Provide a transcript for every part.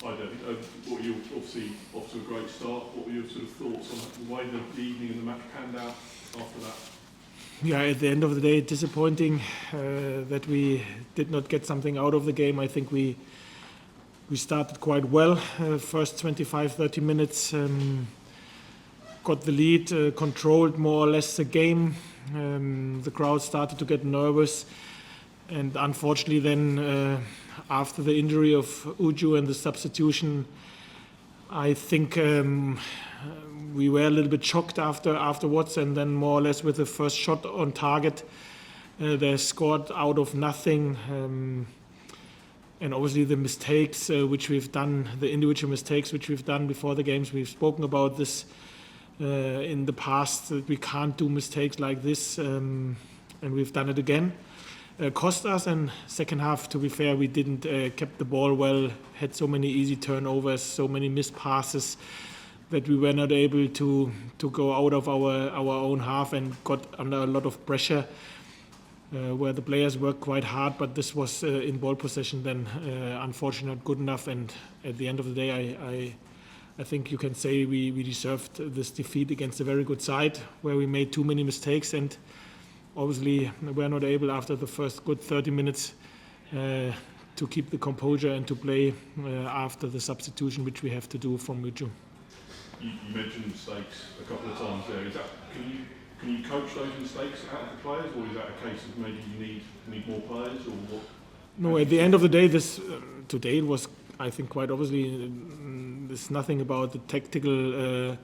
Hi David, what were your, obviously off to a great start, what were your sort of thoughts on the way the evening and the match panned out after that? Yeah, at the end of the day, disappointing that we did not get something out of the game. I think we started quite well, first 25-30 minutes, got the lead, controlled more or less the game. The crowd started to get nervous, and unfortunately then after the injury of Uju and the substitution, I think we were a little bit shocked afterwards, and then more or less with the first shot on target, they scored out of nothing. And obviously the mistakes which we've done, the individual mistakes which we've done before the games, we've spoken about this in the past, that we can't do mistakes like this, and we've done it again. Cost us, and second half, to be fair, we didn't kept the ball well, had so many easy turnovers, so many missed passes, that we were not able to go out of our own half and got under a lot of pressure, where the players worked quite hard, but this was in ball possession then unfortunately not good enough. And at the end of the day, I think you can say we deserved this defeat against a very good side, where we made too many mistakes, and obviously we're not able after the first good 30 minutes to keep the composure and to play after the substitution which we have to do from Uju. You mentioned mistakes a couple of times there. Is that, can you coach those mistakes out of the players, or is that a case of maybe you need more players, or what? No, at the end of the day, this today it was, I think, quite obviously there's nothing about the tactical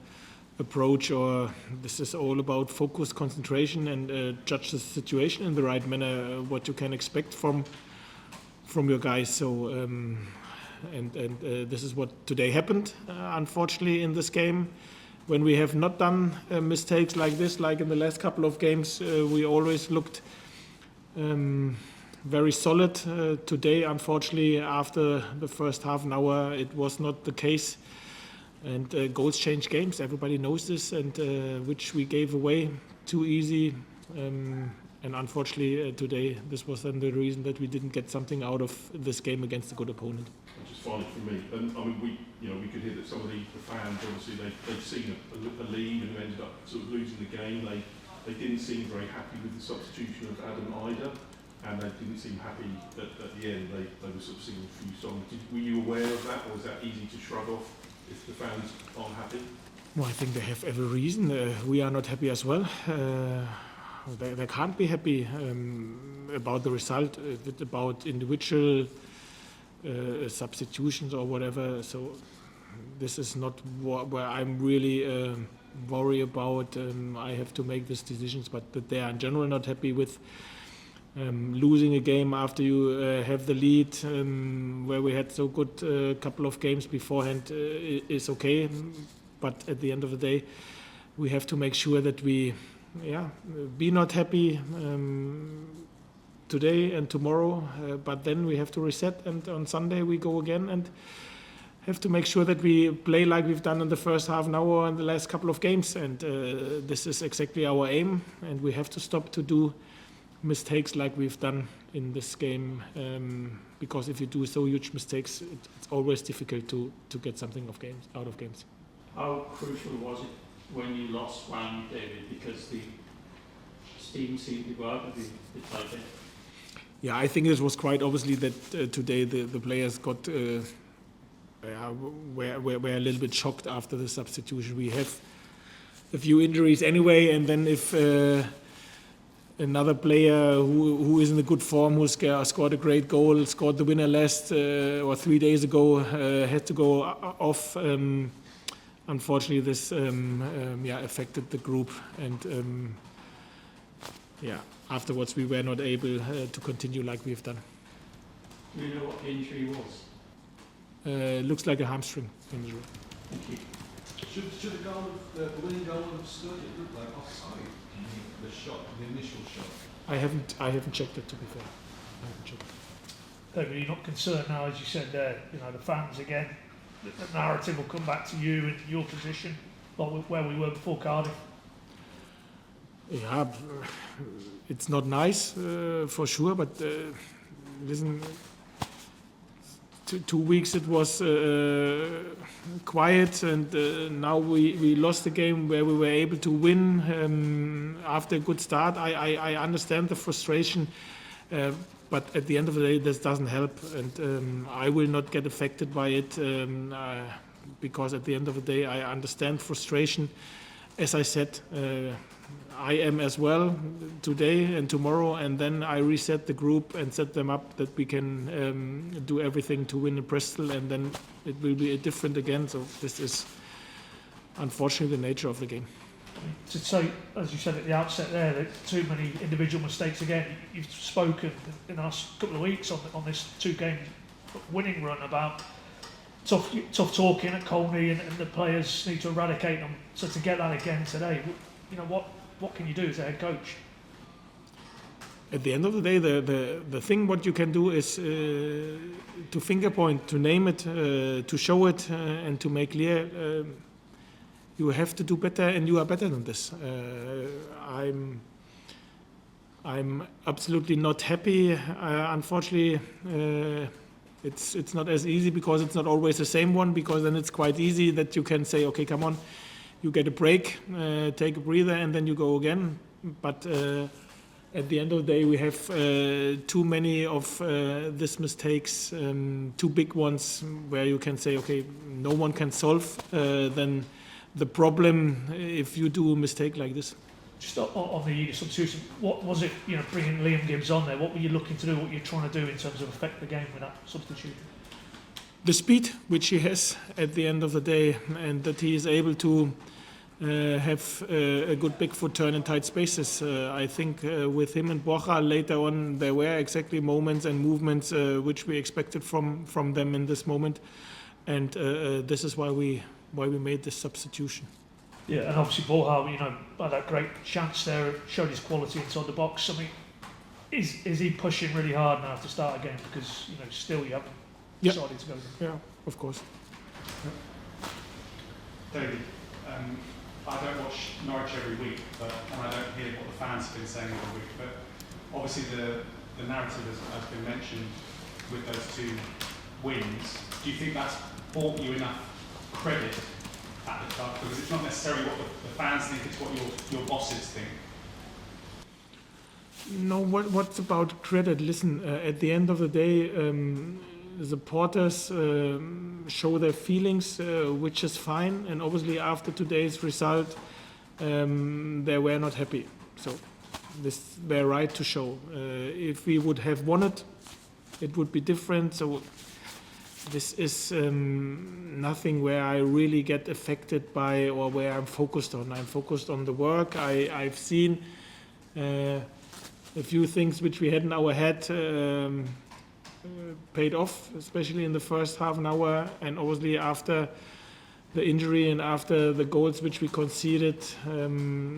approach, or this is all about focus, concentration, and judge the situation in the right manner, what you can expect from your guys. So this is what today happened, unfortunately, in this game. When we have not done mistakes like this, like in the last couple of games, we always looked very solid. Today, unfortunately, after the first half an hour, it was not the case. And goals change games, everybody knows this, and which we gave away too easy. And unfortunately, today, this was then the reason that we didn't get something out of this game against a good opponent. Just finally for me, and I mean, we could hear that some of the fans, obviously, they'd seen a lead and ended up sort of losing the game. They didn't seem very happy with the substitution of Adam Ida, and they didn't seem happy at the end. They were sort of singing a few songs. Were you aware of that, or was that easy to shrug off if the fans aren't happy? Well, I think they have every reason. We are not happy as well. They can't be happy about the result, about individual substitutions or whatever. So this is not where I'm really worried about. I have to make these decisions, but that they are in general not happy with losing a game after you have the lead, where we had so good couple of games beforehand, is okay. But at the end of the day, we have to make sure that we be not happy today and tomorrow, but then we have to reset, and on Sunday we go again and have to make sure that we play like we've done in the first half an hour and the last couple of games. And this is exactly our aim, and we have to stop to do mistakes like we've done in this game, because if you do so huge mistakes, it's always difficult to get something out of games. How crucial was it when you lost Wagner, David, because the steam seemed to go out of the tight end? Yeah, I think it was quite obviously that today the players got were a little bit shocked after the substitution. We have a few injuries anyway, and then if another player who is in a good form, who scored a great goal, scored the winner last or 3 days ago, had to go off. Unfortunately, this affected the group, and afterwards we were not able to continue like we've done. Do you know what the injury was? Looks like a hamstring injury. Thank you. Should the winning goal have stood? It looked like offside. The initial shot. I haven't checked it, to be fair. I haven't checked it. David, you're not concerned now, as you said there, the fans again, the narrative will come back to you and your position, like where we were before Cardiff. Yeah, it's not nice for sure, but listen, 2 weeks it was quiet, and now we lost the game where we were able to win after a good start. I understand the frustration, but at the end of the day, this doesn't help, and I will not get affected by it because at the end of the day, I understand frustration. As I said, I am as well today and tomorrow, and then I reset the group and set them up that we can do everything to win in Bristol, and then it will be different again. So this is unfortunately the nature of the game. To say, as you said at the outset there, that too many individual mistakes again. You've spoken in the last couple of weeks on this 2-game winning run about tough talking at Colney, and the players need to eradicate them. So to get that again today, you know, what can you do as a head coach? At the end of the day, the thing what you can do is to finger point, to name it, to show it, and to make clear you have to do better, and you are better than this. I'm absolutely not happy. Unfortunately, it's not as easy because it's not always the same one, because then it's quite easy that you can say, okay, come on, you get a break, take a breather, and then you go again. But at the end of the day, we have too many of these mistakes, 2 big ones, where you can say, okay, no one can solve then the problem if you do a mistake like this. Just on the substitution, what was it, you know, bringing Liam Gibbs on there? What were you looking to do? What were you trying to do in terms of affect the game with that substitution? The speed which he has at the end of the day, and that he is able to have a good big foot turn in tight spaces. I think with him and Borja later on, there were exactly moments and movements which we expected from them in this moment, and this is why we made this substitution. Yeah, and obviously Borja, you know, had that great chance there, showed his quality inside the box. I mean, is he pushing really hard now to start again? Because, you know, still you haven't decided to go. Yeah, of course. David, I don't watch Norwich every week, and I don't hear what the fans have been saying every week, but obviously the narrative has been mentioned with those 2 wins. Do you think that's bought you enough credit at the club? Because it's not necessarily what the fans think, it's what your bosses think. No, what's about credit? Listen, at the end of the day, the supporters show their feelings, which is fine, and obviously after today's result, they were not happy. So this they're right to show. If we would have won it, it would be different. So this is nothing where I really get affected by or where I'm focused on. I'm focused on the work. I've seen a few things which we had in our head paid off, especially in the first half an hour, and obviously after the injury and after the goals which we conceded,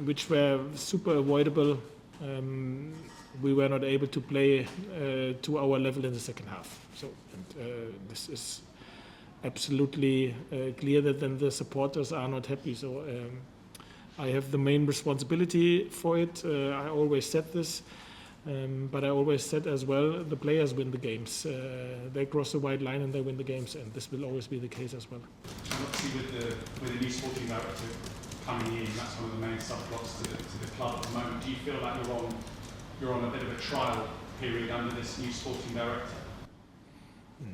which were super avoidable, we were not able to play to our level in the second half. So this is absolutely clear that then the supporters are not happy. So I have the main responsibility for it. I always said this. But I always said as well, the players win the games. They cross the white line and they win the games, and this will always be the case as well. And obviously with the new sporting director coming in, that's one of the main subplots to the club at the moment. Do you feel like you're on a bit of a trial period under this new sporting director?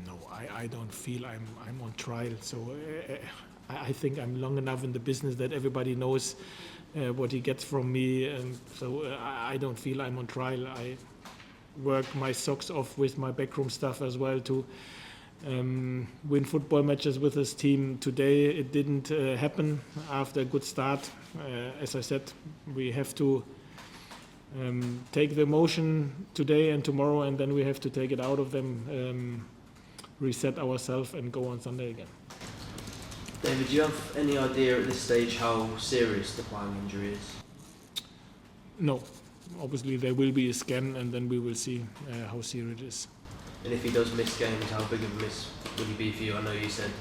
No, I don't feel I'm on trial. So I think I'm long enough in the business that everybody knows what he gets from me, and so I don't feel I'm on trial. I work my socks off with my backroom stuff as well to win football matches with his team. Today it didn't happen after a good start. As I said, we have to take the emotion today and tomorrow, and then we have to take it out of them, reset ourselves, and go on Sunday again. David, do you have any idea at this stage how serious the plying injury is? No. Obviously there will be a scan, and then we will see how serious it is. And if he does miss games, how big of a miss will he be for you? I know you said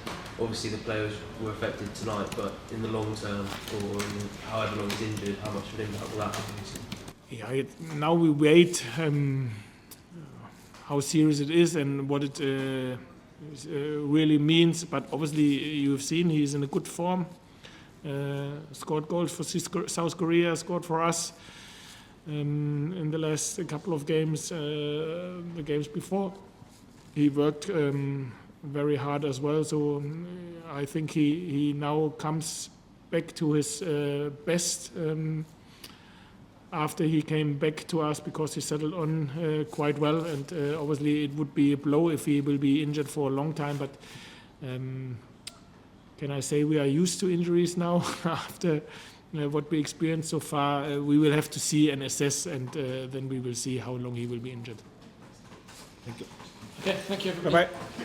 obviously the players were affected tonight, but in the long term, or in however long he's injured, how much of an impact will that have? Yeah, now we wait how serious it is and what it really means. But obviously, you've seen he's in a good form. Scored goals for South Korea, scored for us in the last couple of games, the games before. He worked very hard as well, so I think he now comes back to his best after he came back to us, because he settled on quite well, and obviously it would be a blow if he will be injured for a long time, but can I say we are used to injuries now after what we experienced so far? We will have to see and assess, and then we will see how long he will be injured. Thank you. Okay, thank you everybody. Bye-bye.